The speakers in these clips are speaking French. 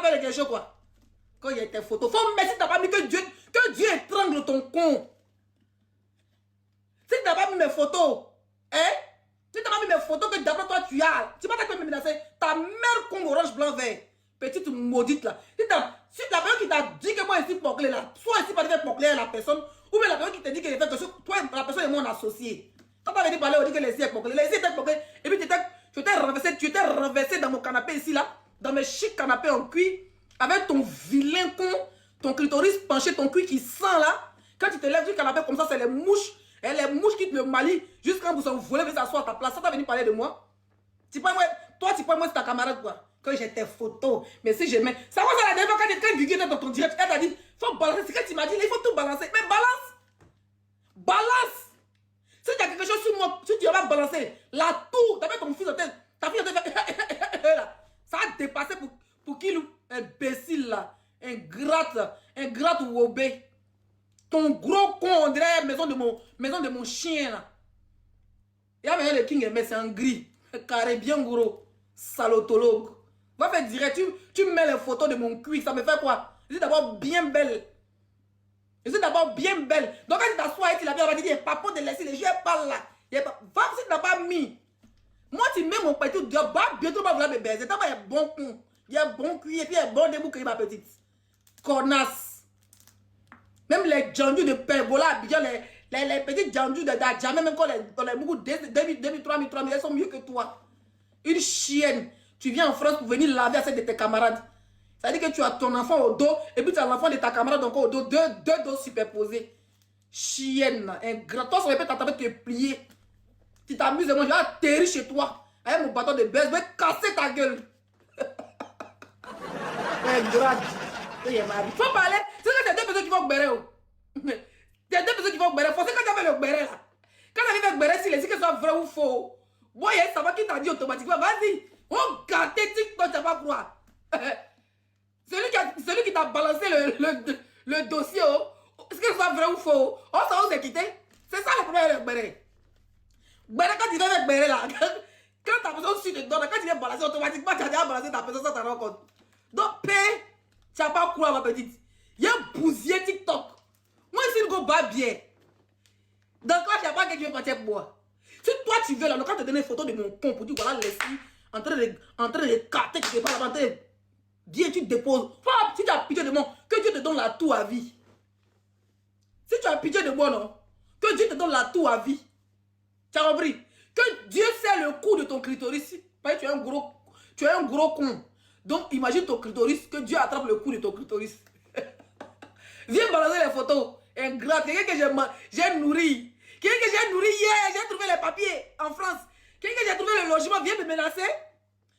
fait quelque chose quoi. Quand il y a tes photos, faut mettre si t'as pas mis que Dieu étrangle ton con. Si t'as pas mis mes photos, hein? Si t'as pas mis mes photos que d'abord toi tu as, tu vas pas me menacer. Ta mère con orange blanc vert. Petite maudite là. Si la personne qui t'a dit que moi ici porclé là, soit ici pas de faire porcler la personne, ou bien la personne qui t'a dit qu'elle fait quelque chose, toi la personne est mon associé. Toi t'avais dit parler, on dit que les ici est porclé. Les ici étaient porclés. Et puis tu t'es renversé dans mon canapé ici là, dans mes chics canapés en cuir, avec ton vilain con, ton clitoris penché, ton cuir qui sent là. Quand tu te lèves du canapé comme ça, c'est les mouches. Et les mouches qui te malient jusqu'à quand vous sont volés, vous s'asseoir à ta place. Ça t'a venu parler de moi? Toi, tu peux moi, c'est ta camarade quoi. Quand j'ai tes photos, mais si je mets. Ça va, ça la dernière fois quand Guigui était dans ton direct, elle t'a dit, faut balancer. C'est quand tu m'as dit, il faut tout balancer. Mais balance! Balance! Si tu as quelque chose sur moi, si tu vas balancer, la tour, t'as fait ton fils de tête, ta fille de tête, ça a dépassé pour qui, loup? Imbécile là, ingrate wobé. Ton gros con, on dirait maison de mon chien là. Il y a même le king, mais c'est un gris. Carré bien gros. Salotologue. Va faire direct, tu mets les photos de mon cuir, ça me fait quoi? Je suis d'abord bien belle. Je suis d'abord bien belle. Donc quand tu t'assois et tu l'as bien, on va dire, il n'y a pas pour de laisser les yeux pas là. Va si tu n'as pas mis. Moi, tu mets mon petit diable, bientôt va vouloir me baiser. T'as pas un bon con. Il y a un bon cuir et puis un bon debout que ma petite. Connasse. Même les jandus de Perbola, les petites jandus de Dadjamé, même quand les mougous 2000, 3000, elles sont mieux que toi. Une chienne. Tu viens en France pour venir laver à celle de tes camarades. Ça veut dire que tu as ton enfant au dos et puis tu as l'enfant de ta camarade encore au dos. Deux dos superposés. Chienne. Un grand. Toi, ça répète ta tête qui est pliée. Tu t'amuses et moi, je vais atterrir chez toi. Avec mon bâton de baisse, je vais casser ta gueule. Un grand. Faut parler. C'est que t'as deux personnes qui vont bérer. T'as deux personnes qui vont bérer. Faut que tu as fait le bérer là. Quand tu as fait le bérer, si les que ce soit vrai ou faux. Moi, ça va qui t'a dit automatiquement. Vas-y. On gâte TikTok, tu vas pas croire. Celui qui t'a balancé le dossier, est-ce que ce soit vrai ou faux? On s'en va quitté. C'est ça le problème avec Béré. Béré, quand tu viens avec Béré là, quand ta personne suit dedans, quand tu viens balancer automatiquement, tu as déjà balancé ta personne sans t'en rendre compte. Donc, paix, tu n'as pas croire ma petite. Il y a un bousier TikTok. Moi, ici, le gars bien. Donc là, il n'y a pas quelqu'un qui veut partir pour moi. Si toi, tu veux, là, quand tu te donnes une photo de mon con pour dire, voilà, les filles, en train de carter, tu ne pas la bien, tu te déposes. Si tu as pitié de moi, que Dieu te donne la toux à vie. Si tu as pitié de moi, non, que Dieu te donne la toux à vie. Tu as compris? Que Dieu sait le coup de ton clitoris. Parce que tu es un gros con. Donc, imagine ton clitoris, que Dieu attrape le coup de ton clitoris. Viens balancer les photos. Ingrat, quelqu'un que j'ai nourri. Quelqu'un que j'ai nourri hier, j'ai trouvé les papiers en France. Quelqu'un que j'ai trouvé le logement, viens me menacer.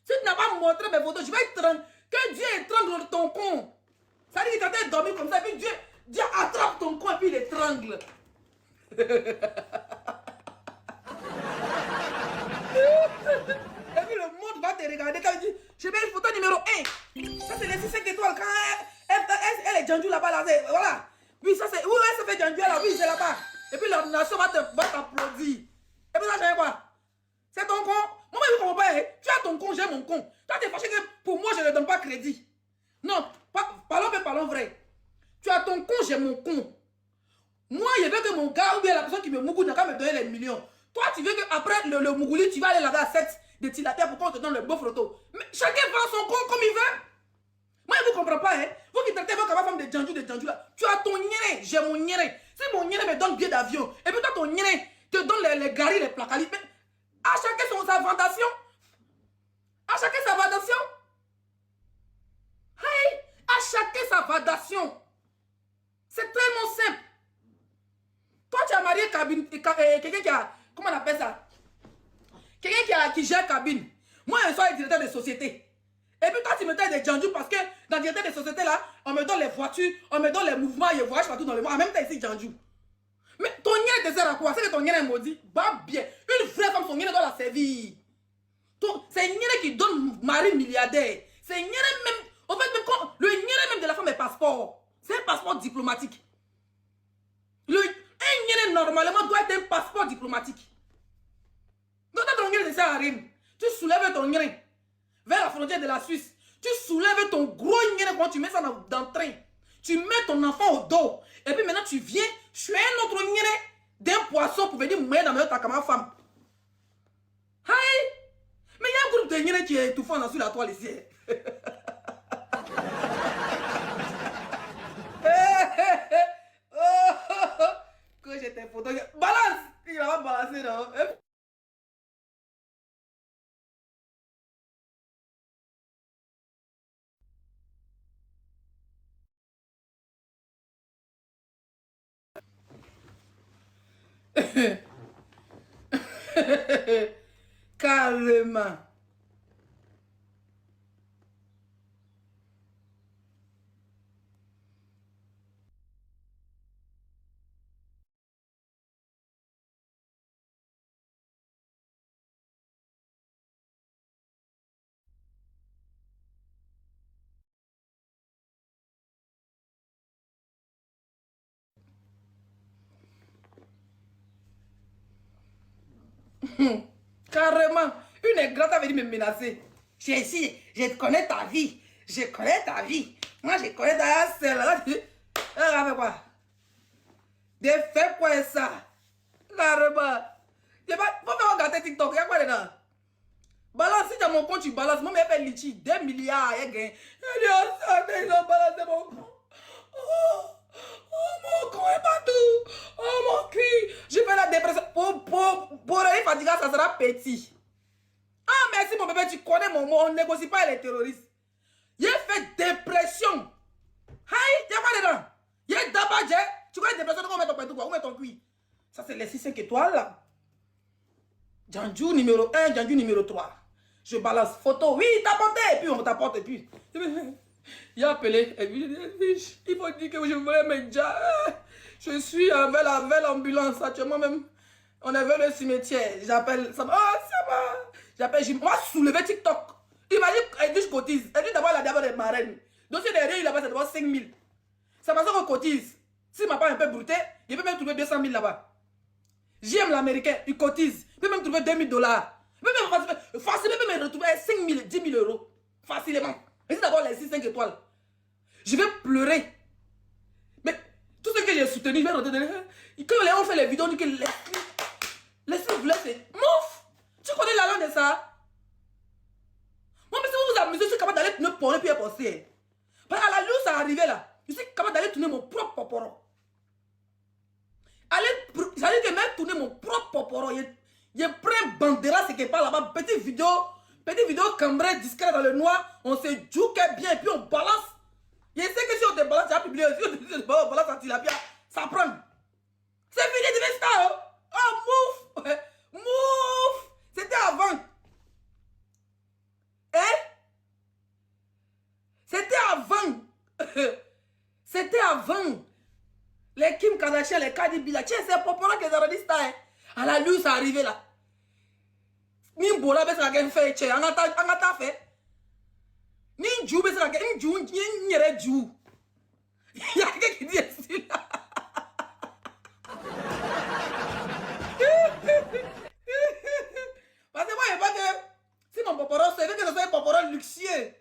Si tu n'as pas montré mes photos, je vais étrangle. Que Dieu étrangle ton con. Ça veut dire qu'il t'entend dormir comme ça, et puis Dieu attrape ton con et puis il étrangle. Et puis le monde va te regarder quand il dit, je mets une photo numéro 1. Ça c'est les 5 étoiles quand elle est Djandjou là-bas, là, voilà. Oui, ça c'est, où elle se fait Djandjou là, oui c'est là-bas. Et puis la nation va t'applaudir. Et puis ça c'est quoi? C'est ton con. Moi, je ne comprends pas. Tu as ton con, j'ai mon con. Toi, tu es fâché que pour moi, je ne donne pas crédit. Non, parlons vrai. Tu as ton con, j'ai mon con. Moi, je veux que mon gars ou bien la personne qui me mougoule n'a qu'à me donner les millions. Toi, tu veux qu'après le mougouli, tu vas aller là-bas à 7 de tilapia pour qu'on te donne le beau photo. Mais chacun prend son con comme il veut. Moi, je ne vous comprends pas. Vous qui traitez vos capables de Djandjou là. Tu as ton nyéré, j'ai mon nyéré. Si mon nyéré me donne billet d'avion, et puis toi, ton nyéré te donne les garis, les placalis. À chacun sa fondation. À chacun sa fondation. Hey, à chacun sa fondation. C'est tellement simple. Toi, tu as marié quelqu'un qui a... Comment on appelle ça? Quelqu'un qui gère cabine. Moi, je suis directeur de société. Et puis toi, tu me donnes des Djandjou parce que dans le directeur de société, là, on me donne les voitures, on me donne les mouvements, je voyage partout dans le monde. En même temps, ici, Djandjou. Mais ton nyere te sert à quoi? C'est que ton nyere est maudit. Bah bien. Une vraie femme, son nyere doit la servir. C'est une nyere qui donne mari milliardaire. C'est une nyere même... En fait, même quand le nyere même de la femme est passeport. C'est un passeport diplomatique. Un nyere normalement doit être un passeport diplomatique. Donc ton nyere ne sert à rien. Tu soulèves ton nyere vers la frontière de la Suisse. Tu soulèves ton gros yéné quand tu mets ça dans le train. Tu mets ton enfant au dos. Et puis maintenant, tu viens, tu es un autre yéné d'un poisson pour venir mourir dans ta camarade femme. Aïe! Mais il y a un groupe de yéné qui est étouffant sur la toile ici. Que j'étais photo. Balance! Il va balancer, non? Carrément. Carrément. Une ingrate a venu me menacer. J'ai dit, je connais ta vie. Je connais ta vie. Moi, je connais ta vie. Elle fait quoi? De fait quoi ça? Carrément. Je vais pas regarder TikTok. Il y a quoi dedans? Balance, si tu as mon compte, tu balances. Moi, je fais litchi. 2 milliards. Il gagne. Ils ont balancé mon compte. Oh, mon compte est partout. Oh, mon cul. Je fais la dépression. Pour aller fatiguer, ça sera petit. Ah, merci, mon bébé. Tu connais mon mot. On ne négocie pas les terroristes. J'ai fait dépression. Aïe, il y a quoi dedans? Il y a d'abord, tu connais dépression, on met ton pétou, on met ton cuit. Ça, c'est les 6-5 étoiles, là. Djanju numéro 1, Djanju numéro 3. Je balance photo. Oui, t'apporte. Et puis, on t'apporte. Et puis, il a appelé. Et puis, il faut dire que je voulais me dire. Je suis avec l'ambulance. Actuellement, même, on est vers le cimetière. J'appelle. Ça va. Oh, ça va. J'appelle. Moi, soulever TikTok. Imagine, elle dit, je cotise. Elle dit d'abord, la d'abord des marraines. Donc, c'est derrière, il a passé d'abord 5 000. C'est parce qu'on cotise. Si ma part est un peu brutée, il peut même trouver 200 000 là-bas. J'aime l'américain, il cotise. Il peut même trouver 2 000 $. Il peut même facilement me retrouver 5 000, 10 000 euros. Facilement. Et c'est d'abord les 6-5 étoiles. Je vais pleurer. Mais tout ce que j'ai soutenu, je vais retenir. Quand Léon fait les vidéos, on dit que laissez-vous blesser. Mouf! Tu connais la langue de ça? Moi, mais si vous vous amusez, je suis capable d'aller tourner pour et puis penser. Parce qu'à la luce, ça arrivait là. Je suis capable d'aller tourner mon propre poporo. J'allais que même tourner mon propre poporo. Je prends Bandera, c'est qui parle là-bas. Petite vidéo cambrée, discrète dans le noir. On se joue bien et puis on balance. Je sais que si on te balance, tu as publié. Si on te balance à Tilapia, ça prend. C'est fini de faire ça. Oh, mouf. Mouf. C'était avant. Hein? C'était avant. C'était avant. Les Kim Kardashian, les Cardi B, tiens, c'est pour que les artistes, à la luce, ça arrivé là. Nimbola, c'est la fait, tiens, on a fait. Ni Djou, c'est la gueule, Djou, ni Djou. Il y a quelqu'un qui dit ici là. Parce que moi, il n'y a pas que. Si mon poporo, c'est vrai que ce soit un poporo luxueux.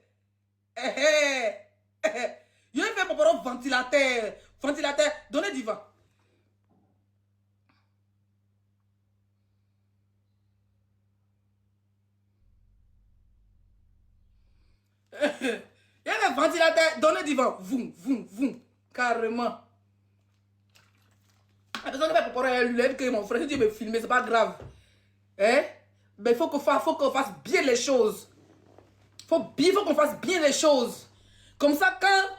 Je vais faire poporo ventilateur. Ventilateur, donnez du vent. Il y a un ventilateur, donnez du vent. Voum, voum, voum. Carrément. La personne qui fait poporo, elle lève que mon frère, si tu veux me filmer, c'est pas grave. Hein? Mais il faut qu'on fasse bien les choses. Faut qu'on fasse bien les choses. Comme ça, quand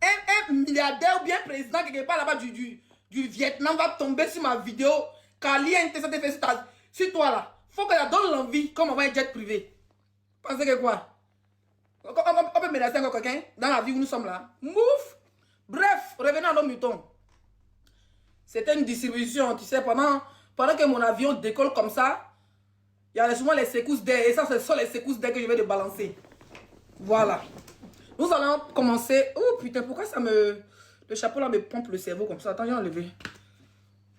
un milliardaire ou bien président quelque part là-bas du Vietnam va tomber sur ma vidéo, car l'IA intéressante fait sur toi là, faut que ça donne l'envie comme on va un jet privé. Pensez que quoi? On peut menacer encore quelqu'un dans la vie où nous sommes là. Mouf! Bref, revenons à nos moutons. C'était une distribution, tu sais, pendant que mon avion décolle comme ça, il y a souvent les secousses d'air. Et ça, ce sont les secousses d'air que je vais te balancer. Voilà. Nous allons commencer. Oh putain, pourquoi ça me. Le chapeau là me pompe le cerveau comme ça. Attends, j'ai enlevé.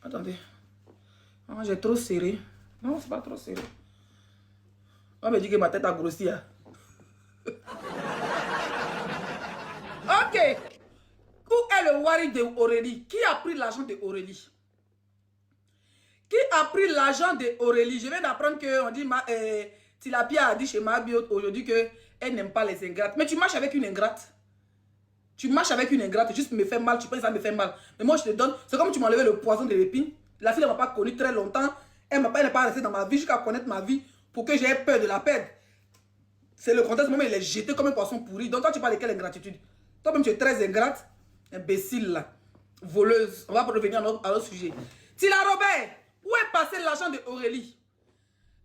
Attendez. Oh, j'ai trop serré. Non, c'est pas trop serré. On me dit que ma tête a grossi. Hein. Ok. Où est le wari de Aurélie? Qui a pris l'argent de Aurélie? Qui a pris l'argent de Aurélie? Je viens d'apprendre que on dit Tilapia a dit chez Mabio aujourd'hui qu'elle n'aime pas les ingrates. Mais tu marches avec une ingrate. Tu marches avec une ingrate, juste me fait mal, tu penses que ça me fait mal. Mais moi je te donne, c'est comme tu m'as enlevé le poison de l'épine. La fille ne m'a pas connu très longtemps. Elle n'est pas restée dans ma vie jusqu'à connaître ma vie pour que j'aie peur de la perdre. C'est le contexte, moi il est jeté comme un poisson pourri. Donc toi tu parles de quelle ingratitude? Toi-même tu es très ingrate. Imbécile là. Voleuse. On va revenir à notre sujet. Tila Robert, où est passé l'argent de Aurélie?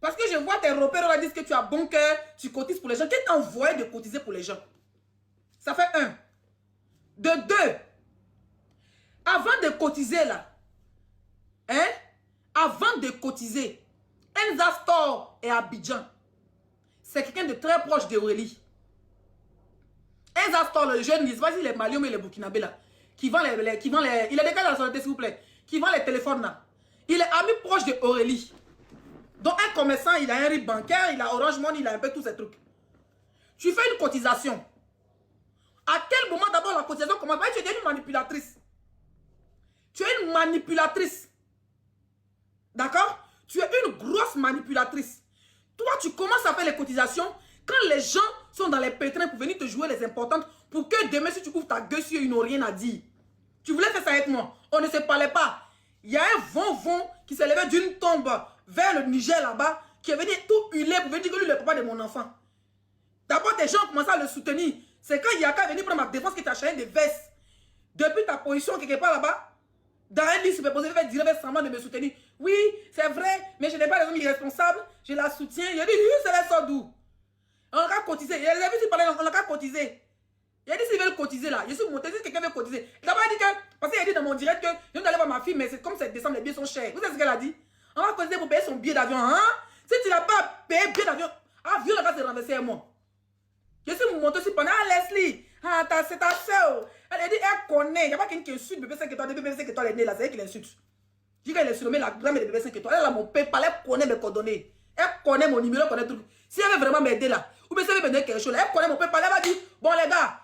Parce que je vois tes repères là disent que tu as bon cœur, tu cotises pour les gens. Qui t'a envoyé de cotiser pour les gens? Ça fait un. De deux. Avant de cotiser là, hein? Avant de cotiser, Enza Store et Abidjan, c'est quelqu'un de très proche d'Aurélie. Enza Store, le jeune, je ne sais pas si les Maliens mais les Burkinabés là, qui vend les, il a des gars dans la société s'il vous plaît, qui vend les téléphones là. Il est ami proche d'Aurélie. Donc un commerçant, il a un RIB bancaire, il a Orange Money, il a un peu tous ces trucs. Tu fais une cotisation. À quel moment d'abord la cotisation commence? Tu es une manipulatrice. Tu es une manipulatrice. D'accord? Tu es une grosse manipulatrice. Toi, tu commences à faire les cotisations quand les gens sont dans les pétrins pour venir te jouer les importantes pour que demain, si tu ouvres ta gueule, ils n'ont rien à dire. Tu voulais faire ça avec moi. On ne se parlait pas. Il y a un vent qui s'est levé d'une tombe vers le Niger là-bas, qui est venu tout huiler pour venir dire que lui, le papa de mon enfant. D'abord, tes gens ont commencé à le soutenir. C'est quand Yaka est venu prendre ma défense que tu as changé de veste. Depuis ta position quelque part là-bas, dans un lit superposé, il fait semblant de me soutenir. Oui, c'est vrai, mais je n'ai pas les hommes irresponsables. Je la soutiens. Il a dit, c'est la sort d'où? On a qu'à cotiser. Il a vu s'il parlait, on a qu'à cotiser. Il a dit s'ils veulent cotiser là. Je suis monté, si quelqu'un veut cotiser. D'abord, il a dit que, parce qu'il a dit dans mon direct que je viens d'aller voir ma fille, mais c'est comme c'est décembre, les billets sont chers. Vous savez ce qu'elle a dit? On va cotiser pour payer son billet d'avion. Hein? Si tu n'as pas payé billet d'avion, avion, là, c'est renversé à moi. Je suis monté sur pendant Leslie. Ah, c'est ta soeur. Elle a dit, elle connaît. Il n'y a pas quelqu'un qui insulte bébé 5 étoiles. Bébé 5 étoiles est né là, c'est elle qui l'insulte. Je dis qu'elle est surnommée la grand-mère de bébé 5 étoiles. Elle a mon PayPal, elle connaît mes coordonnées. Elle connaît mon numéro, elle connaît tout. Si elle veut vraiment m'aider là, ou bien si elle veut me donner quelque chose là, elle connaît mon PayPal. Elle va dire, bon les gars,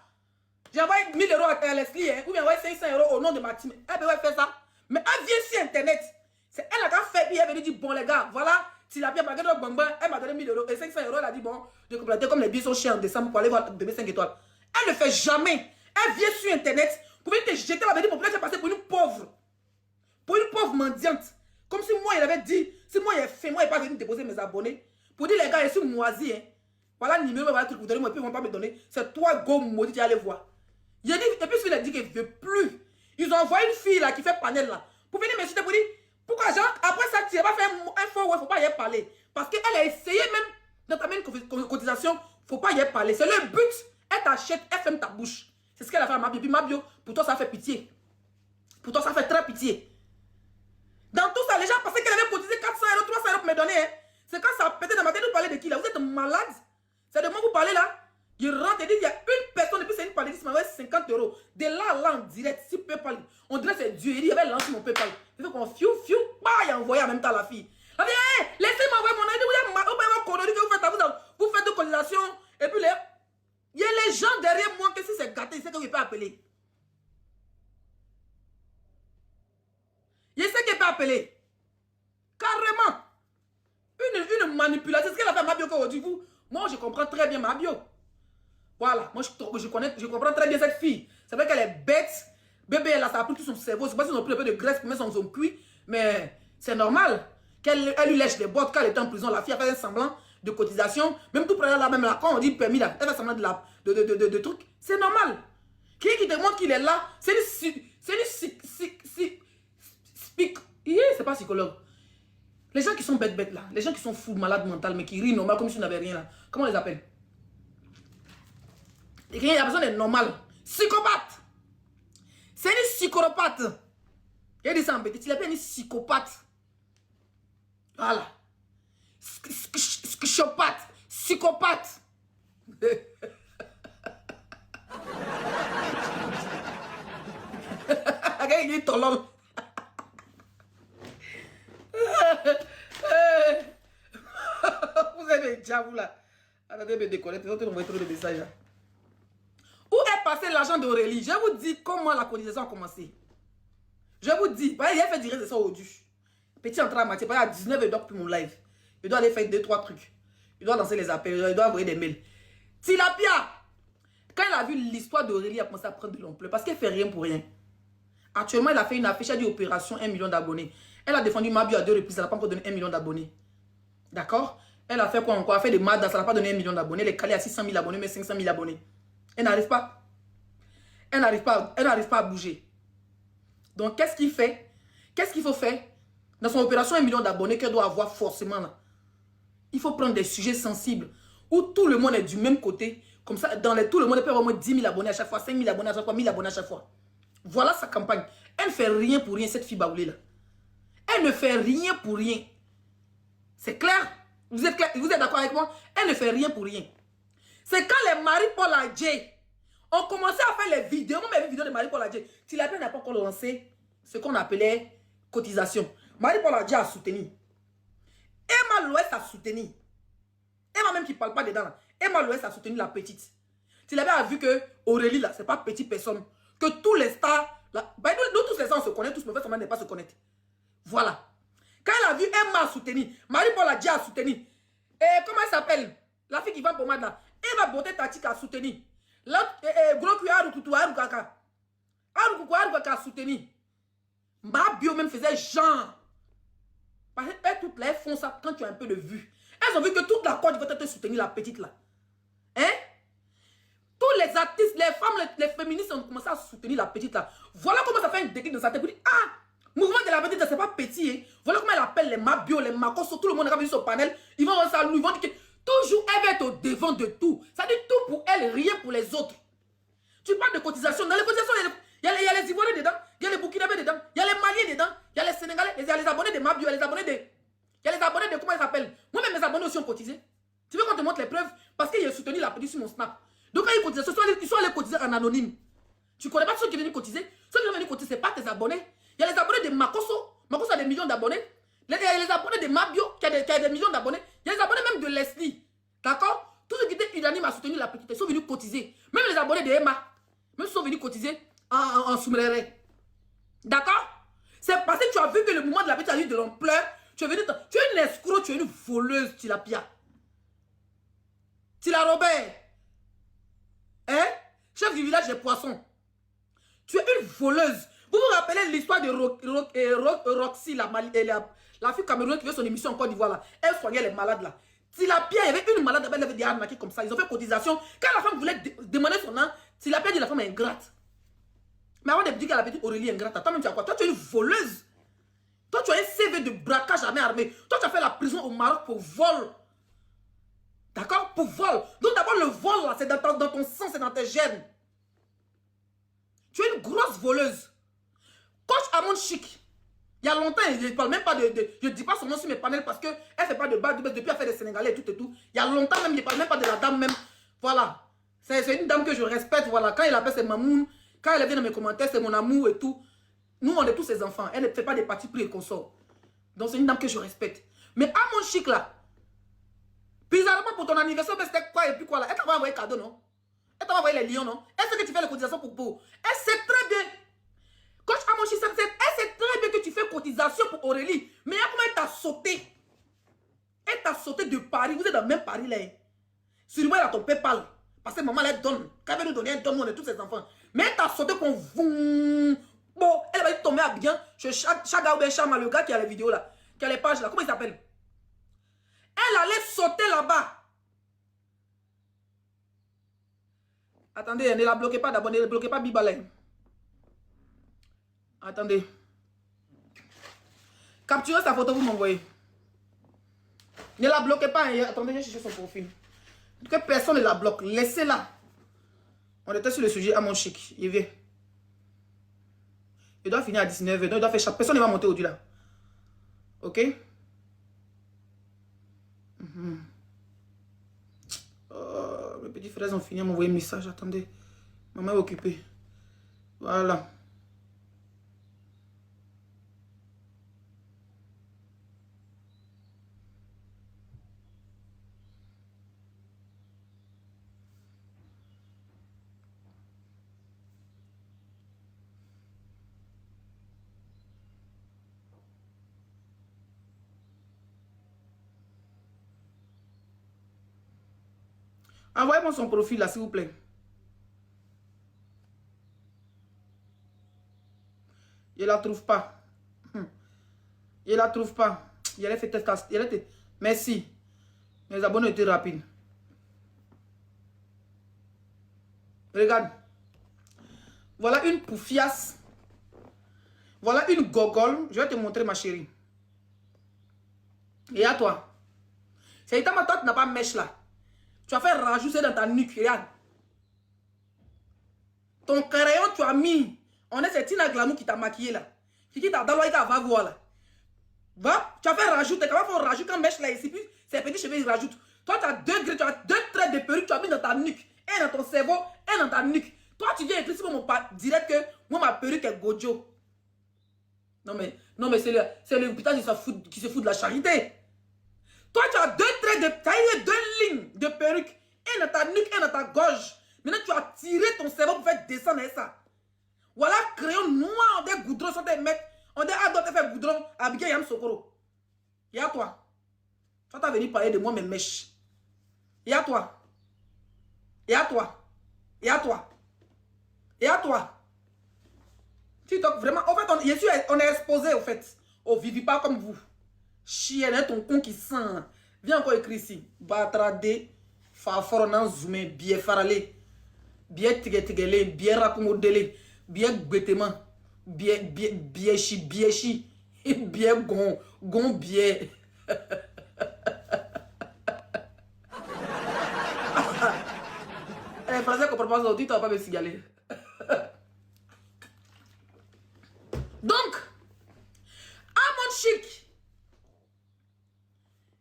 j'ai envoyé 1000 euros à Leslie, hein, ou bien envoyé 500 euros au nom de ma team. Elle peut faire ça. Mais elle vient sur Internet. C'est elle qui a fait, puis elle veut dire, bon les gars, voilà. Si la pierre baguette de Bamba, elle m'a donné 1000 euros et 500 euros. Elle a dit, bon, je complétais comme les billets sont chers en décembre pour aller voir bébé 5 étoiles. Elle ne fait jamais. Elle vient sur Internet pour venir te jeter la vedette pour que tu passes pour une pauvre. Pour une pauvre mendiante. Comme si moi, il avait dit, si moi, il a fait, moi, il n'est pas venu déposer mes abonnés. Pour dire, les gars, je suis moisi. Hein. Voilà le numéro, voilà le truc, vous donnez, moi, et puis ils ne vont pas me donner. C'est toi, go, maudit, tu allais voir. Il a dit, et puis, il a dit qu'il ne veut plus. Ils ont envoyé une fille là qui fait panel là. Pour venir m'insulter pour dire, pourquoi, genre, après ça, tu n'as pas fait un fort, il ne faut pas y parler. Parce qu'elle a essayé même d'entamer une cotisation, il ne faut pas y parler. C'est le but. Elle t'achète, elle ferme ta bouche. C'est ce qu'elle a fait à Mabio. Puis Mabio, pour toi, ça fait pitié. Pour toi, ça fait très pitié. Dans tout ça, les gens pensaient qu'elle avait cotisé 400 euros, 300 euros pour me donner. Hein. C'est quand ça a pété dans ma tête, vous parlez de qui là? Vous êtes malade? C'est de moi vous parlez là? Il rentre et dit, il y a une personne, depuis c'est une palette qui m'a envoyé 50 euros. De là, en direct, si PayPal, on dirait que c'est Dieu. Il dit, il avait lancé mon PayPal. Il fait qu'on fiou, bah, il a envoyé en même temps la fille. Elle dit, hey, laissez-moi envoyer mon aide, vous faites de cotisation. Et puis, il y a les gens derrière moi que si c'est gâté, il sait qu'il peut appeler. Il sait qu'il peut appeler. Carrément. Une manipulation. C'est ce qu'elle a fait Mabio aujourd'hui. Moi, je comprends très bien Mabio. Voilà. Moi, je comprends très bien cette fille. C'est vrai qu'elle est bête. Bébé, elle a appris tout son cerveau. Je ne sais pas si on a pris un peu de graisse pour mettre son cuit. Mais c'est normal. Qu'elle lui lèche les bottes quand elle était en prison. La fille a fait un semblant de cotisation. Même tout près là, même là, quand on dit permis là, elle fait semblant de trucs. C'est normal. Qui te montre qu'il est là, c'est c'est pas psychologue. Les gens qui sont bêtes là, les gens qui sont fous, malades mentales, mais qui rient normal comme si on n'avait rien là. Comment on les appelle? Et qu'il y a personne est normal. Psychopathe. C'est une psychopathe. Il a dit ça en bête. Il appelle une psychopathe. Voilà. Psychopathe. Psychopathe. Il est tolong. Vous avez déjà vous là. Attendez, me déconnecter. Vous avez trop de messages là. Où est dépassé l'argent d'Aurélie. Je vous dis comment la cotisation a commencé. Je vous dis, il a fait du reste de ça au du. Petit entrée en matière, il y a 19 il doit pour mon live. Il doit aller faire 2-3 trucs. Il doit lancer les appels, il doit envoyer des mails. Tilapia, quand il a vu l'histoire d'Aurélie, il a commencé à prendre de l'ampleur parce qu'elle fait rien pour rien. Actuellement, elle a fait une affiche, elle a dit opération 1 million d'abonnés. Elle a défendu Mabio à 2 reprises, elle n'a pas encore donné 1 million d'abonnés. D'accord? Elle a fait quoi encore? Elle a fait des madas, ça n'a pas donné 1 million d'abonnés. Elle est calée à 600 000 abonnés, mais 500 000 abonnés. Elle n'arrive pas. Elle n'arrive pas à bouger. Donc, qu'est-ce qu'il fait? Qu'est-ce qu'il faut faire? Dans son opération 1 million d'abonnés qu'elle doit avoir forcément là. Il faut prendre des sujets sensibles où tout le monde est du même côté. Comme ça, tout le monde peut avoir au moins 10 000 abonnés à chaque fois, 5 000 abonnés à chaque fois, 1 000 abonnés à chaque fois. Voilà sa campagne. Elle ne fait rien pour rien, cette fille baoulée là. Elle ne fait rien pour rien. C'est clair? Vous êtes d'accord avec moi? Elle ne fait rien pour rien. C'est quand les Marie-Paul Adjei ont commencé à faire les vidéos, même les vidéos de Marie-Paul Adjei, Tilapia n'a pas encore lancé ce qu'on appelait cotisation. Marie-Paul Adjei a soutenu. Emma Loès a soutenu. Emma même qui ne parle pas dedans là. Emma Loès a soutenu la petite. Tilapia a vu que Aurélie là, c'est pas petite personne. Que tous les stars, là, ben, nous tous les stars on se connaît, tous me fait semblant de ne pas se connaître. Voilà. Quand elle a vu Emma soutenir, Marie-Paul Adjei a soutenu. Et comment elle s'appelle? La fille qui vend pommade là. Emma Beauté Tati a soutenu. L'autre, gros cuir Arukoutou Arukaka. Arukoukou Arukaka a soutenu. Ma bio même faisait genre. Parce qu'elles toutes là, elles font ça quand tu as un peu de vue. Elles ont vu que toute la Côte d'Ivoire te soutenir la petite là. Hein? Tous les artistes, les femmes, les féministes ont commencé à soutenir la petite là. Voilà comment ça fait un déclic dans sa tête. Vous dites, ah, mouvement de la petite, c'est pas petit. Hein? Voilà comment elle appelle les Mabio, les Makos, tout le monde qui a vu son panel. Ils vont voir ça, ils vont dire que toujours elle va être au devant de tout. Ça dit tout pour elle, rien pour les autres. Tu parles de cotisation. Dans les cotisations, il y a les Ivoiriens dedans, il y a les Burkinabés dedans, il y a les Maliens dedans, il y a les Sénégalais, il y a les abonnés de Mabio, il y a les abonnés de. Il y a les abonnés de comment ils s'appellent. Moi-même, mes abonnés aussi ont cotisé. Tu veux qu'on te montre les preuves? Parce qu'il a soutenu la petite sur mon snap. Donc, quand ils cotisent, ils sont allés cotiser en anonyme. Tu ne connais pas ceux qui viennent cotiser? Ceux qui viennent cotiser, ce n'est pas tes abonnés. Il y a les abonnés de Makoso. Makoso a des millions d'abonnés. Il y a les abonnés de Mabio qui a des millions d'abonnés. Il y a les abonnés même de Leslie. D'accord? Tous ceux qui étaient unanimes à soutenir la petite, ils sont venus cotiser. Même les abonnés de Emma. Même ils sont venus cotiser en Souméré. D'accord? C'est parce que tu as vu que le mouvement de la petite a eu de l'ampleur. Tu es une escroc, tu es une voleuse, Tilapia. Tila Robert. Hein? Chef du village des poissons. Tu es une voleuse. Vous vous rappelez l'histoire de Roxy, la fille camerounaise qui fait son émission en Côte d'Ivoire là. Elle soignait les malades là. Tilapia, il y avait une malade, elle avait des arnaqués comme ça. Ils ont fait cotisation. Quand la femme voulait demander son nom, Tilapia dit la femme est ingrate. Mais avant de dire qu'elle a petite Aurélie ingrate, toi-même tu as quoi? Toi tu es une voleuse. Toi tu as un CV de braquage à main armée. Toi tu as fait la prison au Maroc pour vol. D'accord? Pour vol. Donc d'abord le vol là, c'est dans ton sang, c'est dans tes gènes. Tu es une grosse voleuse. Coach Amon Chic. Il y a longtemps, je ne parle même pas je ne dis pas son nom sur mes panels parce qu'elle ne fait pas de bad depuis elle fait des Sénégalais et tout et tout. Il y a longtemps même, je ne parle même pas de la dame même. Voilà. C'est une dame que je respecte. Voilà. Quand elle appelle c'est Mamoun, quand elle vient dans mes commentaires, c'est mon amour et tout. Nous, on est tous ses enfants. Elle ne fait pas des partis pris et consorts. Donc c'est une dame que je respecte. Mais Amon Chic là, bizarrement pour ton anniversaire, c'était quoi et puis quoi là? Elle t'a envoyé cadeau, non? Elle t'a envoyé les lions, non? Elle sait que tu fais les cotisations pour. Elle sait très bien. Coach Amonchi, elle sait très bien que tu fais cotisation pour Aurélie. Mais comment elle t'a sauté? Elle t'a sauté de Paris. Vous êtes dans le même Paris là. Sûrement elle a ton PayPal. Parce que maman elle donne. Quand elle veut nous donner, elle donne, nous on est tous ses enfants. Mais elle t'a sauté qu'on vous. Bon, elle va tomber à bien chez Chaga ou Chama, le gars qui a les vidéos là. Qui a les pages là. Comment il s'appelle? Elle allait sauter là-bas. Attendez, ne la bloquez pas d'abord, ne bloquez pas Bibalin. Attendez. Capturez sa photo, vous m'envoyez. Ne la bloquez pas. Hein. Attendez, je cherche son profil. Que personne ne la bloque. Laissez-la. On était sur le sujet à mon chic. Il vient. Il doit finir à 19h. Il doit faire chaque personne ne va monter au-dessus là. Ok? Mes petits frères ont fini à m'envoyer un message. Attendez. Maman est occupée. Voilà. Envoyez-moi son profil là, s'il vous plaît. Je ne la trouve pas. Je ne la trouve pas. Il a fait test. Merci. Mes abonnés étaient rapides. Regarde. Voilà une poufiasse. Voilà une gogole. Je vais te montrer, ma chérie. Et à toi. C'est étonnant, toi, tu n'as pas mèche là. Tu as fait rajouter dans ta nuque. Regarde. Ton crayon, tu as mis. On est cette Tina Glamour qui t'a maquillé là. Qui t'a dans l'oeil, va voir là. Va, tu as fait rajouter. Comment faut rajouter quand mèche là ici? Puis ces petits cheveux, ils rajoutent. Toi, tu as deux traits de perruque, tu as mis dans ta nuque. Un dans ton cerveau, un dans ta nuque. Toi, tu viens écrire sur mon direct que moi, ma perruque est Gojo. Non, mais c'est le putain qui se fout de la charité. Toi, tu as deux traits de... Tu as eu deux lignes de perruque. Un dans ta nuque, un dans ta gorge. Maintenant, tu as tiré ton cerveau pour faire descendre ça. Voilà, crayon noir, des goudrons sur tes mecs. On dit, ah, d'autres fait goudron, Abigail Yam Sokoro. Et à toi. Toi, tu as venu parler de moi, mes mèches. Et à toi. Et à toi. Et à toi. Et à toi. TikTok, vraiment, en fait, on est exposé, au fait, au vivipare comme vous. Chienne, hein, ton con qui sent. Viens encore écrire ici. Batrade, farforan, zoomé, bien faralé, bien tigélé, bien raccommodélé, bien guettement, bien chi, bien gon, bien. Les Français comprennent pas ça, tu n'as pas me signaler. Donc, à mon chic,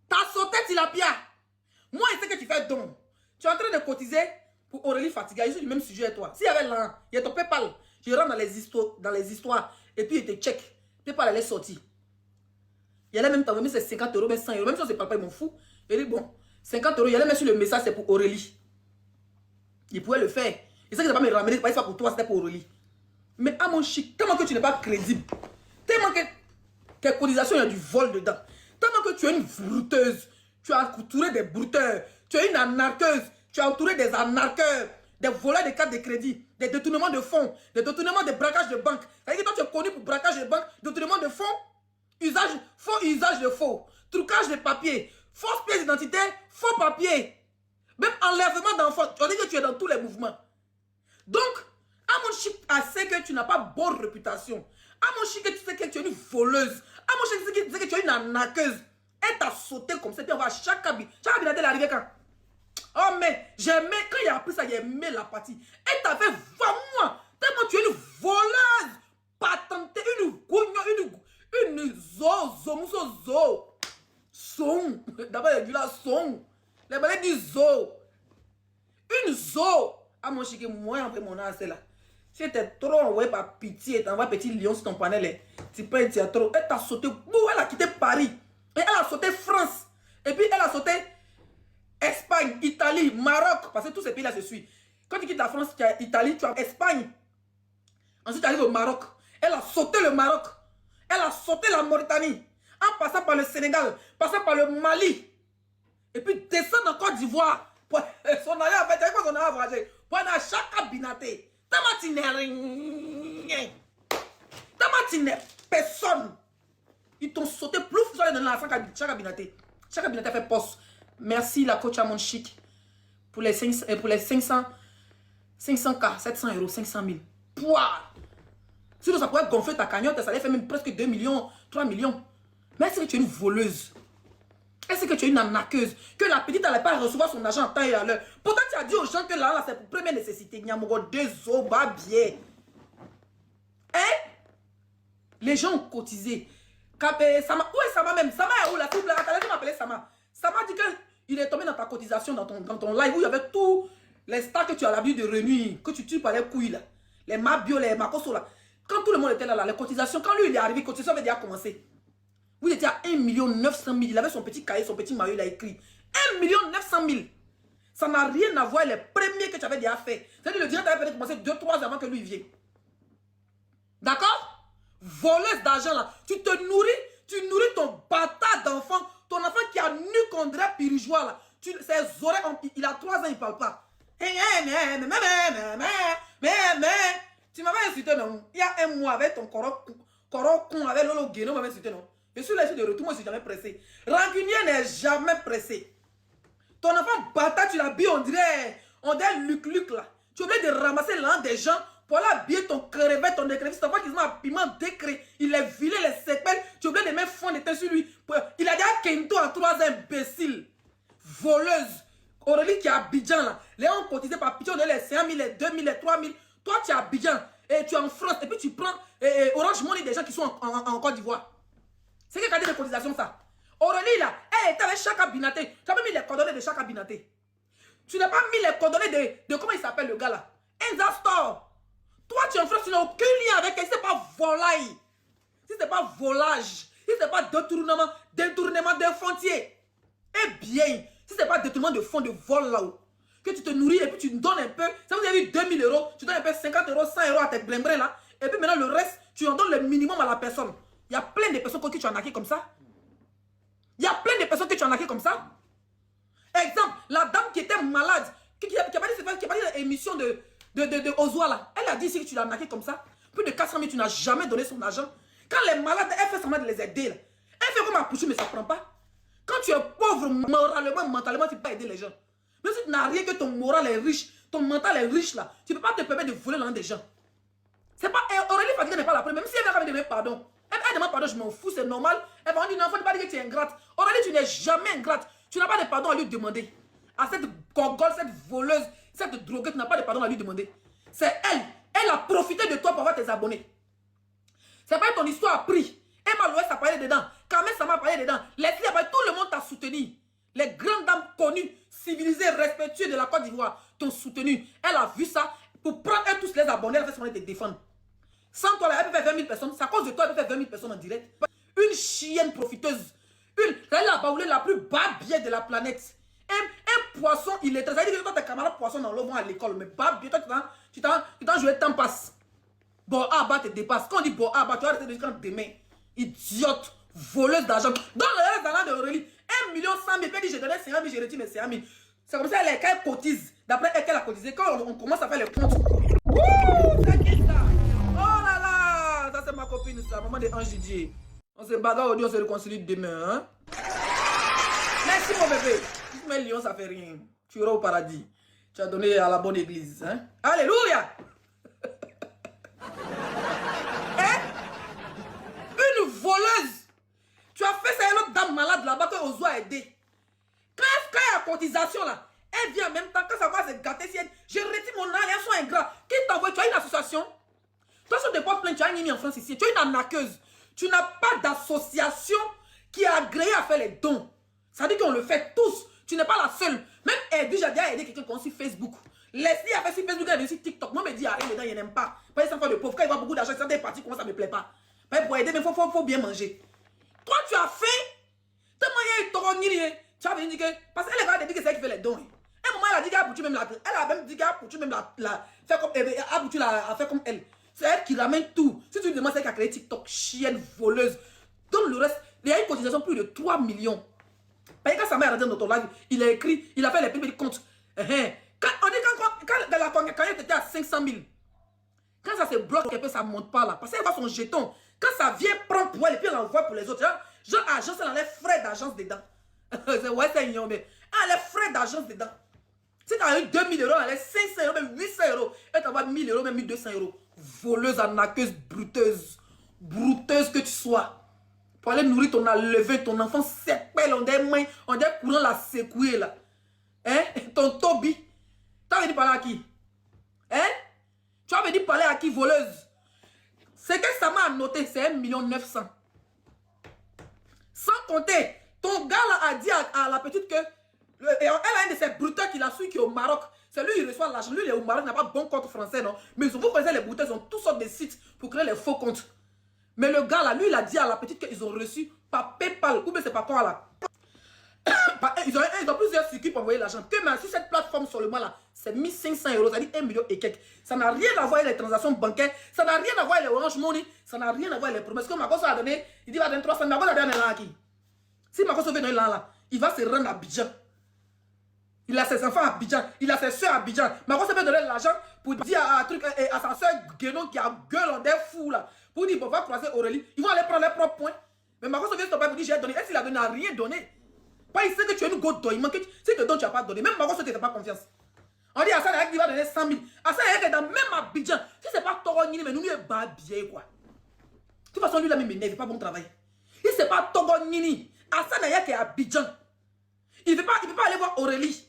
t'as sauté tilapia. Moi, je sais que tu fais don. Tu es en train de cotiser pour Aurélie Fatiga. Je suis du même sujet à toi. S'il y avait là, il y a ton PayPal. Je rentre dans les histoires et puis il te check. PayPal, elle est sortie. Il allait même t'envoyer ses 50 euros, mais 100 euros. Même si on ne se parle pas, il m'en fout. Il dit bon, 50 euros, il allait mettre sur le message, c'est pour Aurélie. Il pouvait le faire. Il sait que je ne vais pas me ramener, c'est pas pour toi, c'était pour Aurélie. Mais à mon chic, tellement que tu n'es pas crédible, tellement que tes cotisations, il y a du vol dedans, tellement que tu es une brouteuse, tu as entouré des brouteurs, tu es une anarqueuse, tu as entouré des arnaqueurs, des voleurs de cartes de crédit, des détournements de fonds, des détournements de braquage de banque. C'est-à-dire que toi, tu es connu pour braquage de banque, détournement de fonds, faux usage de faux, trucage de papier, fausse pièce d'identité, faux papier, même enlèvement d'enfants. Tu as dit que tu es dans tous les mouvements. Donc, à mon chic, à ce que tu n'as pas bonne réputation. À mon chic, tu sais que tu es une voleuse. À mon chic, tu sais que tu es une arnaqueuse. Elle t'a sauté comme ça. Puis on va à chaque cabine. Chaque cabine, elle est arrivée quand? Oh, mais j'aimais, quand il a appris ça, il aimait la partie. Elle t'a fait va-moi. Tellement tu es une voleuse. Patentée, une gougnon, une zo. Son. D'abord, il a dit là, son. Les balais disent zo. Une zo. À mon chic, moi, après mon âge, c'est là. Si tu es trop envoyé par pitié, tu envoies petit lion sur ton panel, tu prends un théâtre, elle t'a sauté, elle a quitté Paris, et elle a sauté France, et puis elle a sauté Espagne, Italie, Maroc, parce que tous ces pays-là se suivent. Quand tu quittes la France, tu as Italie, tu as Espagne, ensuite tu arrives au Maroc, elle a sauté le Maroc, elle a sauté la Mauritanie, en passant par le Sénégal, passant par le Mali, et puis descendre en Côte d'Ivoire, son aller en fait, son aller à voyager, pour aller à chaque cabinet. Tamatine, personne. Ils t'ont sauté plus vous allez dans chaque cabinet. Chaque cabinet a fait poste. Merci la coach à mon chic pour les 500, pour les 500K, 700 euros, 500 000. Pouah! Sinon ça pourrait gonfler ta cagnotte, ça allait faire même presque 2 millions, 3 millions. Mais est-ce que tu es une voleuse? Est-ce que tu es une arnaqueuse? Que la petite n'allait pas recevoir son argent en temps et à l'heure. Pourtant, tu as dit aux gens que là c'est pour première nécessité. Nyamogo, deux os, bien. Hein? Les gens ont cotisé. Sama, où est Sama même? Sama est où? La fille là, elle m'appelait Sama. Sama dit qu'il est tombé dans ta cotisation, dans ton live, où il y avait tous les stars que tu as l'habitude de réunir, que tu tues par les couilles là. Les Mabio, les Makoso là. Quand tout le monde était là, les cotisations, quand lui il est arrivé, les cotisations avaient déjà commencé. Vous étiez à 1 900 000. Il avait son petit cahier, son petit maillot, il a écrit 1 900 000. Ça n'a rien à voir avec les premiers que tu avais déjà fait. C'est-à-dire le direct avait peut-être commencé 2-3 ans avant que lui vienne. D'accord? Voleuse d'argent là. Tu nourris ton bâtard d'enfant. Ton enfant qui a nu qu'on dirait pirigeois là. Ses oreilles, il a 3 ans, il ne parle pas. Tu m'avais insulté, non? Il y a un mois avec ton coro con, avec Lolo Guéno, m'avait insulté, non? Je suis là, je suis de retour, moi je suis jamais pressé. Rancunier n'est jamais pressé. Ton enfant bâtard, tu l'habilles, on dirait Luc là. Tu es obligé de ramasser l'an des gens pour aller habiller ton crevette, ton décret. C'est ton enfant qui se met à piment décret. Il est vilé, les séquelles. Tu es obligé de mettre fond de teint sur lui. Il a déjà Kento en 3 ans, imbécile. Voleuse. Aurélie qui est à Abidjan là. Les gens ont cotisé par pitié, on a les 5 000, les 2 000, les 3 000. Toi, tu es à Abidjan et tu es en France. Et puis tu prends Orange Money des gens qui sont en Côte d'Ivoire. C'est quelle qualité de cotisation ça? Aurélie là, elle était avec Chaka Binaté. Tu n'as pas mis les coordonnées de Chaka Binaté. Tu n'as pas mis les coordonnées de comment il s'appelle le gars là? Enza Store. Toi, tu es en France, tu n'as aucun lien avec elle. Si ce n'est pas volaille, si ce n'est pas volage, si ce n'est pas détournement d'un fontier, eh bien, si ce n'est pas détournement de fonds de vol là-haut, que tu te nourris et puis tu me donnes un peu, ça vous avez eu 2 000 euros, tu donnes un peu 50 euros, 100 euros à tes blimbrins là, et puis maintenant le reste, tu en donnes le minimum à la personne. Il y a plein de personnes que tu as naqué comme ça. Il y a plein de personnes que tu as naqué comme ça. Exemple, la dame qui était malade, qui a pas dit l'émission de Ozwa là, elle a dit ici que tu l'as naqué comme ça. Plus de 400 000, tu n'as jamais donné son argent. Quand les malades, elle fait semblant de les aider là. Elle fait comme un pouchu, mais ça ne prend pas. Quand tu es pauvre moralement, mentalement, tu ne peux pas aider les gens. Même si tu n'as rien, que ton moral est riche, ton mental est riche là, tu ne peux pas te permettre de voler l'argent des gens. C'est pas, Aurélie Fadiga n'est pas la première, même si elle va me demander pardon. Elle demande pardon, je m'en fous, c'est normal. Elle va dire non, il ne faut pas dire que tu es ingrate. Aurélie, tu n'es jamais ingrate. Tu n'as pas de pardon à lui demander. À cette gogole, cette voleuse, cette droguée, tu n'as pas de pardon à lui demander. C'est elle. Elle a profité de toi pour avoir tes abonnés. C'est pas ton histoire a pris. Emma Loès a parlé dedans. Kamel Sama a parlé dedans. Leslie a parlé. Tout le monde t'a soutenu. Les grandes dames connues, civilisées, respectueuses de la Côte d'Ivoire t'ont soutenu. Elle a vu ça. Pour prendre elles tous les abonnés, elle a fait semblant de te défendre. Sans toi, elle peut faire 20 000 personnes. C'est à cause de toi, elle peut faire 20 000 personnes en direct. Une chienne profiteuse. Elle a baoulé la plus bas biais de la planète. Un poisson, il est très. Ça veut dire que toi, tes camarades poissons dans l'eau vont à l'école. Mais bas biais, toi, tu t'en joué, temps passe. Bon, te dépasse. Quand on dit bon, tu vas rester jusqu'à demain. Idiote, voleuse d'argent. Dans le reste d'argent de Aurélie, 1 million 100 000. Puis je donnais 50 000, j'ai retiré mes 50 000. C'est comme ça qu'elle cotise. D'après elle qu'elle a cotisé. Quand on commence à faire les comptes. Wouh, c'est qui ça? Oh là là, ça c'est ma copine, ça, maman de Ange Didier. On se bagarre aujourd'hui, on se réconcilie demain. Hein? Merci mon bébé. Mais Lyon, ça fait rien. Tu iras au paradis. Tu as donné à la bonne église. Hein? Alléluia. Hein? Une voleuse. Tu as fait ça à une autre dame malade là-bas que Ozo a aidé. Quand il y a cotisation là, elle vient en même temps, quand ça va se gâter, si elle, je retire mon âme, elles sont ingrats. Qui t'envoie? Tu as une association? Toi, sur des portes plaintes, tu as une en France ici. Tu es une arnaqueuse. Tu n'as pas d'association qui est agréée à faire les dons. Ça veut dire qu'on le fait tous. Tu n'es pas la seule. Même Edwige a déjà aidé quelqu'un qu'on sur Facebook. Leslie a fait sur Facebook, elle a sur TikTok. Moi, me dit, arrête dedans, il n'aime pas. Pas les enfants de pauvres. Quand il voit beaucoup d'argent, ça des parties, comment ça ne me plaît pas. Pas pour aider, mais il faut bien manger. Toi, tu as faim. Tellement il y a eu ton tu as dit que. Parce qu'elle va dire que c'est elle qui fait les dons. Un moment, elle a dit qu'elle a poutu même la. Elle a même dit qu'elle a poutu même la. Faire comme elle. A poutu la faire comme elle. C'est elle qui ramène tout. Si tu me demandes, c'est elle qui a créé TikTok, chienne, voleuse. Donc le reste, il y a une cotisation plus de 3 millions. Parce que quand sa mère a dit dans ton live, il a écrit, il a fait les premiers comptes. On dit quand elle était à 500 000, quand ça se bloque un peu, ça ne monte pas là. Parce qu'elle voit son jeton. Quand ça vient prendre pour elle et puis elle envoie pour les autres. Genre, agence, elle enlève frais d'agence dedans. Ouais, c'est ignorant, mais elle enlève frais d'agence dedans. Si tu as eu 2 000 euros, elle enlève 500 euros, même 800 euros. Elle t'envoie 1 000 euros, même 1 200 euros. Voleuse, arnaqueuse, bruteuse. Bruteuse que tu sois. Pour aller nourrir ton lever, ton enfant s'épelle, on des mains, on des courants la secouer là. Hein? Ton Toby. Tu as venu parler à qui? Hein? Tu as venu parler à qui, voleuse? C'est que ça m'a noté, c'est 1 900 000. Sans compter, ton gars là a dit à la petite que elle a un de ses bruteurs qui l'a su qui est au Maroc. C'est lui, il reçoit l'argent. Lui, il est au Maroc, il n'a pas bon compte français, non? Mais vous connaissez les bruteurs, ils ont toutes sortes de sites pour créer les faux comptes. Mais le gars là, lui, il a dit à la petite qu'ils ont reçu par PayPal. Ou bien c'est pas quoi là. Ils ont plusieurs circuits pour envoyer l'argent. Que mais sur cette plateforme seulement là, c'est 1500 euros, ça dit 1 million et quelques. Ça n'a rien à voir avec les transactions bancaires, ça n'a rien à voir avec les Orange Money, ça n'a rien à voir avec les promesses. Que Marcos a donné, il dit il va donner 300 000, Marcos a donné là à qui? Si Marcos veut donner là, il va se rendre à Abidjan. Il a ses enfants à Abidjan. Il a ses soeurs à Abidjan. Marco peut donner l'argent pour dire à sa soeur Guénon qui a gueule en des fous là. Pour dire, bon, on va croiser Aurélie. Ils vont aller prendre les propres points. Mais Marco vient stopper pour dire, j'ai donné. Est-ce qu'il a donné? Il n'a rien donné. Pas il sait que tu es une go d'oeil. Si tu te donnes, tu n'as pas donné. Même Marco ne t'a pas confiance. On dit à ça qu'il va donner 100 000. À ça que dans même Abidjan, si c'est pas Togo Nini, mais nous, il est bien quoi. De toute façon, lui là, il m'énerve, il fait pas bon travail. Il c'est pas Togo Nini. À ça qui est Abidjan. Il ne peut pas aller voir Aurélie.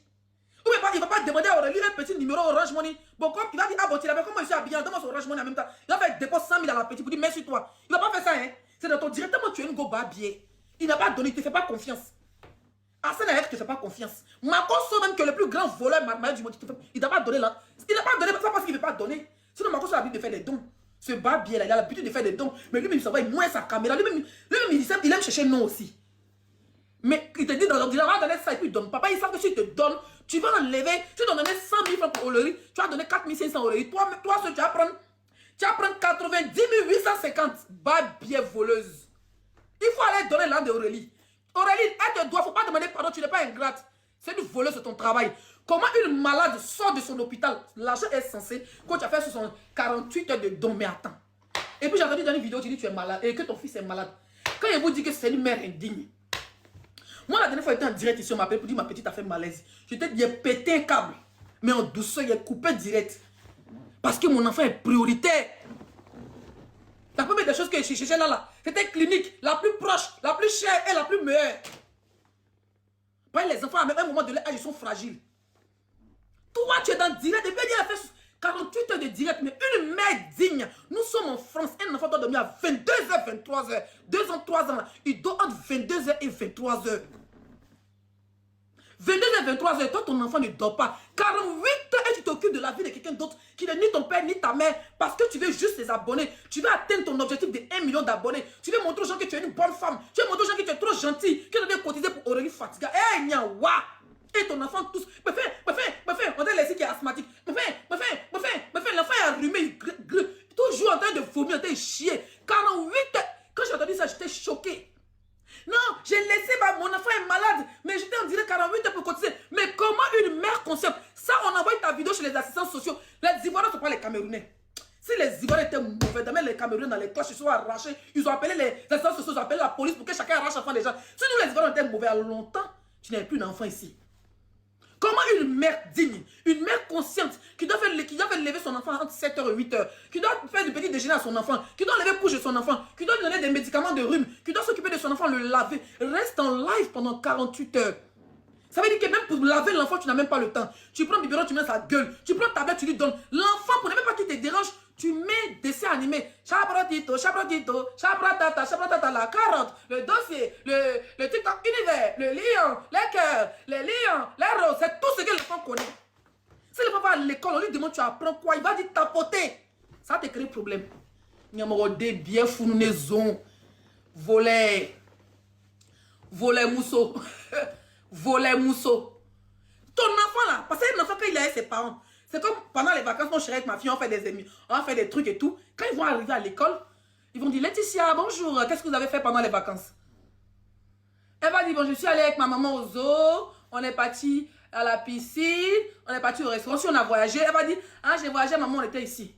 Ou il ne va pas demander à Aurélie un petit numéro Orange Money. Bon, comme il va dire, ah bon, tu l'avais comment je suis habillé, donne-moi son Orange Money en même temps. Il va faire dépôt 100 000 à la petite pour dire merci toi. Il ne va pas faire ça, hein. C'est dans ton directement, tu es une go habillée. Il n'a pas donné, il ne te fait pas confiance. Arsène Ayak ne te fait pas confiance. Marcoso, même que le plus grand voleur du monde, il n'a pas donné là. Il n'a pas donné, pas parce qu'il ne veut pas donner. Sinon, Marcoso a l'habitude de faire des dons. Ce barbier là, il a l'habitude de faire des dons. Mais lui-même, il s'en va, il moins sa caméra. Lui-même, il aime chercher non aussi. Mais il te dit, il va donner ça et puis il donne. Papa, il sait que si il te donne, tu vas enlever. Tu dois donner 100 000 francs pour Aurélie. Tu vas donner 4 500 Aurélie. Toi, tu vas prendre 90 850. Barbier voleuse. Il faut aller donner l'âme d'Aurélie. Aurélie, elle te doit, il ne faut pas demander pardon, tu n'es pas ingrate. C'est une voleuse, c'est ton travail. Comment une malade sort de son hôpital? L'argent est censé, quand tu as fait 48 heures de dons, mais attends. Et puis j'ai entendu dans une vidéo, tu dis que tu es malade et que ton fils est malade. Quand il vous dit que c'est une mère indigne. Moi, la dernière fois, j'étais en direct ici, on m'appelle pour dire ma petite a fait malaise. Je t'ai dit, il a pété un câble. Mais en douceur, il a coupé direct. Parce que mon enfant est prioritaire. La première des choses que je cherchais là, c'était clinique, la plus proche, la plus chère et la plus meilleure. Parce que les enfants, à même un moment de leur âge, ils sont fragiles. Toi, tu es dans le direct. Et puis, elle a fait 48 heures de direct. Mais une mère digne. Nous sommes en France. Un enfant doit dormir à 22h, 23h. 2 ans, 3 ans. Il dort entre 22h et 23h. 22h, 23h, toi, ton enfant ne dort pas. 48 heures et tu t'occupes de la vie de quelqu'un d'autre qui n'est ni ton père ni ta mère parce que tu veux juste les abonnés. Tu veux atteindre ton objectif de 1 million d'abonnés. Tu veux montrer aux gens que tu es une bonne femme. Tu veux montrer aux gens que tu es trop gentil. Que tu dois cotiser pour Aurélie Fatiga. Eh, Nyawa! Et ton enfant tous. Me fait, on a laissé qui est asthmatique. Me fait, l'enfant est allumé. Toujours en train de vomir, en train de chier. 48 heures. Quand j'ai entendu ça, j'étais choqué. Non, j'ai laissé mon enfant est malade, mais j'étais en direct 48 heures pour cotiser. Mais comment une mère consciente? Ça, on envoie ta vidéo chez les assistants sociaux. Les Ivoiriens ne sont pas les Camerounais. Si les Ivoiriens étaient mauvais, demain les Camerounais dans les cloches, ils sont arrachés. Ils ont appelé les assistants sociaux, ils ont appelé la police pour que chacun arrache l'enfant des gens. Si nous les Ivoiriens étaient mauvais à longtemps, tu n'avais plus d'enfant ici. Comment une mère digne, une mère consciente, qui doit faire lever son enfant entre 7h et 8h, qui doit faire du petit déjeuner à son enfant, qui doit lever couche de son enfant, qui doit lui donner des médicaments de rhume, qui doit s'occuper de son enfant, le laver, reste en live pendant 48 heures. Ça veut dire que même pour laver l'enfant, tu n'as même pas le temps. Tu prends le biberon, tu mets sa gueule, tu prends ta tablette, tu lui donnes. L'enfant, pour ne même pas qu'il te dérange, tu mets dessin animé. Chabratito, chabratata, la carotte, le dossier, le TikTok univers, le lion, les cœurs, les lions, les roses. C'est tout ce que l'enfant connaît. Si l'enfant va à l'école, on lui demande tu apprends quoi, il va dire tapoter. Ça te crée problème. Nyamorode, bien fou, nous maison. Voler mousseau. Voler mousseau. Ton enfant là, parce que l'enfant quand il est avec ses parents, c'est comme pendant les vacances, mon chéri avec ma fille, on fait des amis, on fait des trucs et tout. Quand ils vont arriver à l'école, ils vont dire Laetitia, bonjour, qu'est-ce que vous avez fait pendant les vacances? Elle va dire, bon, je suis allée avec ma maman au zoo, on est parti à la piscine, on est parti au restaurant, si on a voyagé, elle va dire, ah, j'ai voyagé, maman, on était ici.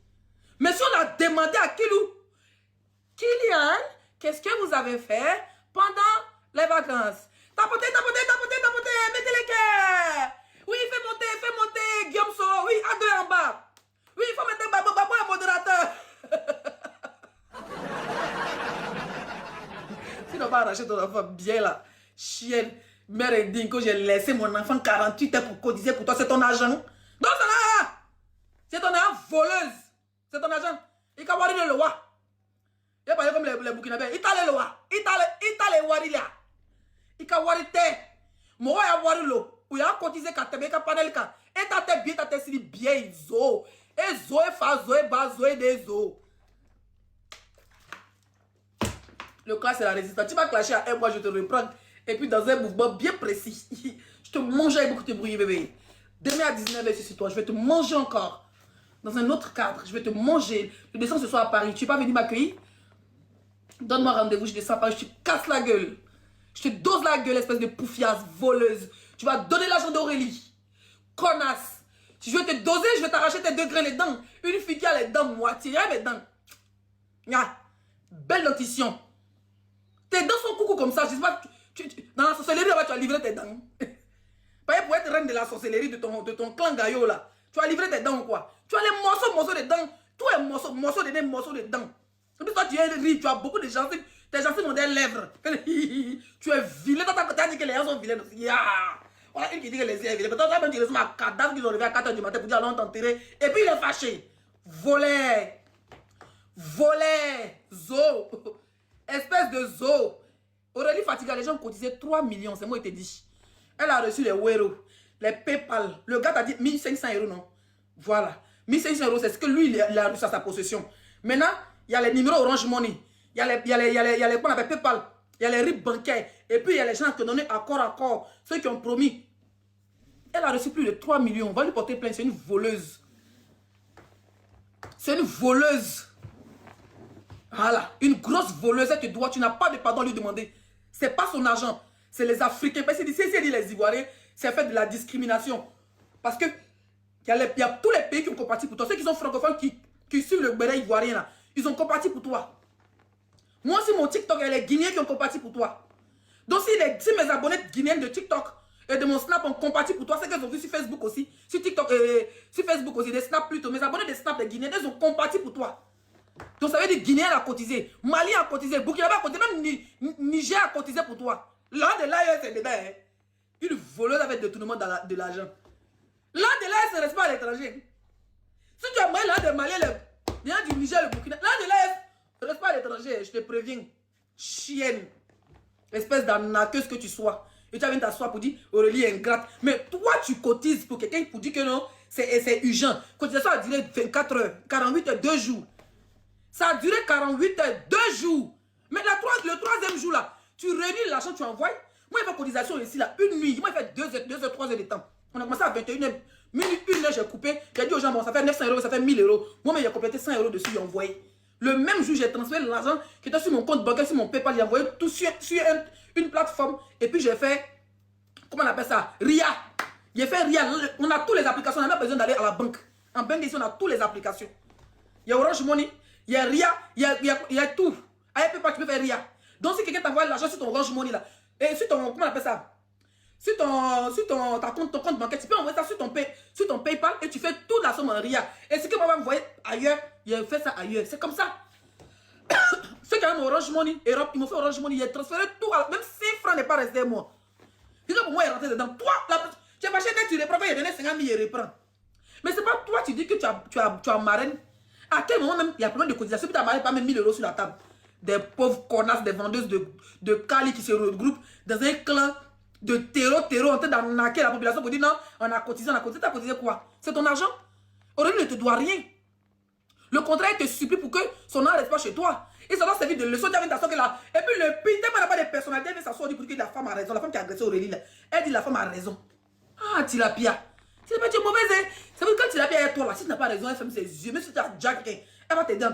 Mais si on a demandé à Kylian, qu'est-ce que vous avez fait pendant les vacances? Tapotez, mettez les cœurs. Oui, fais monter, Guillaume Soro. Oui, à deux en bas. Oui, il faut mettre Babo un modérateur. Tu n'as pas arraché ton enfant bien là. Chienne, mère indigne, que j'ai laissé mon enfant 48 heures pour cotiser pour toi, c'est ton argent. Donc ça là, c'est ton argent voleuse. C'est ton argent. Il a wari le loi. Il a parlé comme les Burkinabés. Il t'a le loi. Il t'a les wari là. Il a wari te. Moi, il a wari l'eau. Il a cotisé qu'à te mettre un panel. Et t'as te bien, t'as te si bien, zo. Et zo, et fa, zo, et bas, zo, et des zo. Le clash, c'est la résistance. Tu vas clasher à un mois, je te reprends. Et puis, dans un mouvement bien précis. Je te mange avec beaucoup de bruit, bébé. Demain à 19h, je suis sur toi. Je vais te manger encore. Dans un autre cadre. Je vais te manger. Je descends ce soir à Paris. Tu n'es pas venu m'accueillir? Donne-moi rendez-vous. Je descends à Paris. Je te casse la gueule. Je te dose la gueule, espèce de poufiasse voleuse. Tu vas donner l'argent d'Aurélie. Connasse. Si je vais te doser, je vais t'arracher tes 2 grains les dents. Une fille qui a les dents moitié. Regarde mes dents. Ah, belle dentition. Tes dents sont coucou comme ça. Je sais pas, dans la sorcellerie, là-bas, tu as livré tes dents. Pas pour être reine de la sorcellerie de ton clan Gaillot, là. Tu as livré tes dents ou quoi? Tu as les morceaux de dents. Tous les morceaux de nez, morceaux de dents. Et puis toi, tu es riche, tu as beaucoup de gencives. Tes gencives ont des lèvres. Tu es vilain. Toi, tu as dit que les gens sont vilains aussi. Ah. Voilà, une qui dit que les gens sont vilains. Mais toi, tu as même dit que c'est ma cadavre qu'ils ont levé à 4h du matin pour dire allons t'enterrer. Et puis il est fâché. Volé. Zo. Espèce de zo. Aurélie Fatiga, les gens cotisaient 3 millions. C'est moi qui te dis. Elle a reçu les Wero, les PayPal. Le gars t'a dit 1500 €, non? Voilà. 1500 €, c'est ce que lui, il a reçu à sa possession. Maintenant, il y a les numéros Orange Money. Il y a les qu'on appelle PayPal. Il y a les RIB bancaires. Et puis, il y a les gens qui ont donné accord à corps. Ceux qui ont promis. Elle a reçu plus de 3 millions. On va lui porter plainte. C'est une voleuse. C'est une voleuse. Voilà. Une grosse voleuse. Elle te doit. Tu n'as pas de pardon à lui demander. C'est pas son argent. C'est les Africains. Parce que si elle dit les Ivoiriens, c'est fait de la discrimination. Parce que il y a tous les pays qui ont compati pour toi. Ceux qui sont francophones, qui suivent le béret ivoirien, là, ils ont compati pour toi. Moi aussi, mon TikTok, il y a les Guinéens qui ont compati pour toi. Donc, si mes abonnés guinéens de TikTok et de mon Snap ont compati pour toi, c'est qu'ils ont vu sur Facebook aussi, sur TikTok, sur Facebook aussi, des Snap plutôt. Mes abonnés de Snap, les Guinéens, ils ont compati pour toi. Donc, ça veut dire Guinéen a cotisé, Mali a cotisé, Burkina Faso a cotisé, même Niger a cotisé pour toi. L'un de l'AES, c'est dedans. Hein. Une voleuse avec détournement de l'argent. L'un de l'AES ne reste pas à l'étranger. Si tu as moyen l'un de Mali, bien du Niger, le Burkina, l'un de l'AES ne reste pas à l'étranger. Je te préviens. Chienne. Espèce d'arnaqueuse que tu sois. Et tu as venu t'asseoir pour dire Aurélie est ingrate. Mais toi, tu cotises pour quelqu'un pour dire que non, c'est urgent. Cotisation a duré 24 heures, 48 heures, 2 jours. Ça a duré 48 heures, 2 jours. Mais le troisième jour là, tu réunis l'argent, tu envoies. Moi, il y a cotisation ici là, une nuit. Moi, il fait 2 heures, 3 heures de temps. On a commencé à 21h. Minute, 1 heure, j'ai coupé. J'ai dit aux gens, bon, ça fait 900 €, ça fait 1000 €. Moi, mais j'ai complété 100 € dessus, j'ai envoyé. Le même jour, j'ai transféré l'argent qui était sur mon compte bancaire, sur mon PayPal. J'ai envoyé tout sur une plateforme. Et puis, j'ai fait, comment on appelle ça? RIA. J'ai fait RIA. On a toutes les applications. On n'a pas besoin d'aller à la banque. En banque ici, on a toutes les applications. Il y a Orange Money, il y a RIA, il y a tout. Avec PayPal, tu peux faire RIA. Donc, si quelqu'un t'envoie l'argent sur ton Orange Money là, et sur ton, comment on appelle ça? Sur ton compte bancaire, tu peux envoyer ça sur ton PayPal et tu fais toute la somme en RIA. Et ce que moi, va m'envoyer ailleurs, il fait ça ailleurs. C'est comme ça. Ceux qui ont Orange Money, Europe, ils m'ont fait Orange Money, ils ont transféré tout. Même 6 francs n'est pas resté à moi. Et pour moi, il est rentré dedans. Toi, tu as pas acheté, tu reprends, il a donné 50 000, il reprend. Mais c'est pas toi, tu dis que tu as marraine. À quel moment même, il y a plein de cotisations, puis tu as marraine pas même 1000 € sur la table. Des pauvres connasses, des vendeuses de Cali qui se regroupent dans un clan de terreau en train d'arnaquer la population pour dire non, on a cotisé, t'as cotisé quoi? C'est ton argent? Aurélie ne te doit rien. Le contraire, il te supplie pour que son argent ne reste pas chez toi. Et ça doit servir de leçon. Là. Et puis le pire, tellement n'a pas de personnalité, il vient s'asseoir pour dire que la femme a raison. La femme qui a agressé Aurélie, là, elle dit la femme a raison. Ah, Tilapia. Tilapia, tu es mauvaise. Hein? C'est vrai que quand Tilapia est toi là, si tu n'as pas raison, elle ferme ses yeux. Même si tu as déjà quelqu'un, elle va t'aider.